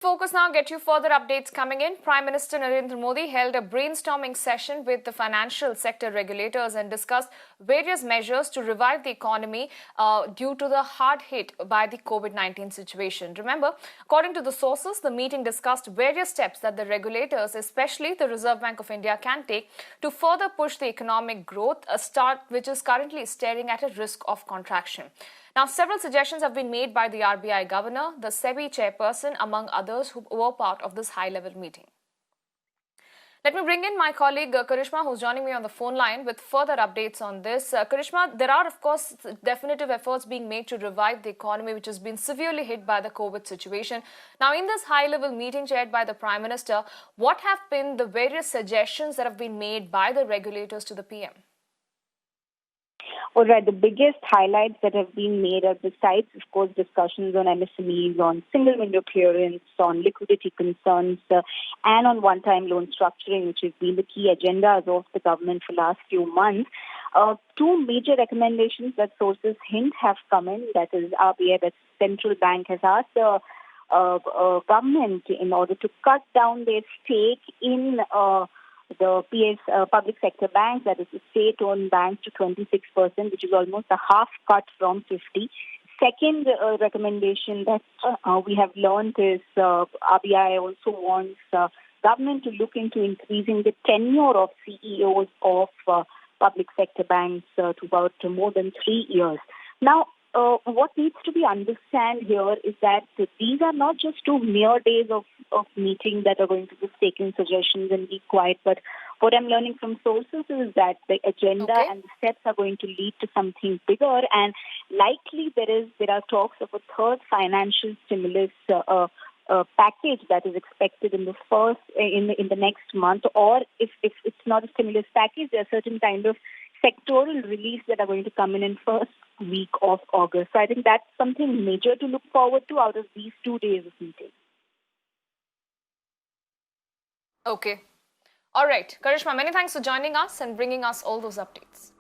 Focus now, get you further updates coming in. Prime Minister Narendra Modi held a brainstorming session with the financial sector regulators and discussed various measures to revive the economy due to the hard hit by the COVID-19 situation. Remember, according to the sources, the meeting discussed various steps that the regulators, especially the Reserve Bank of India, can take to further push the economic growth, a start which is currently staring at a risk of contraction. Now, several suggestions have been made by the RBI governor, the SEBI chairperson, among others who were part of this high-level meeting. Let me bring in my colleague Karishma, who's joining me on the phone line with further updates on this. Karishma, there are, of course, definitive efforts being made to revive the economy, which has been severely hit by the COVID situation. Now, in this high-level meeting chaired by the Prime Minister, what have been the various suggestions that have been made by the regulators to the PM? All right, the biggest highlights that have been made are, besides, of course, discussions on MSMEs, on single window clearance, on liquidity concerns, and on one-time loan structuring, which has been the key agendas of the government for the last few months. Two major recommendations that sources hint have come in, that is RBI, that central bank has asked the government in order to cut down their stake in the public sector banks, that is the state-owned banks, to 26%, which is almost a half cut from 50%. Second recommendation that we have learned is RBI also wants government to look into increasing the tenure of CEOs of public sector banks to about more than 3 years. Now, what needs to be understood here is that these are not just 2 mere days of meeting that are going to just take in suggestions and be quiet, but what I'm learning from sources is that the agenda and the steps are going to lead to something bigger, and likely there are talks of a third financial stimulus package that is expected in the next month, or if it's not a stimulus package, there are certain kind of sectoral reliefs that are going to come in first week of August. So I think that's something major to look forward to out of these 2 days of meeting. Okay. All right. Karishma, many thanks for joining us and bringing us all those updates.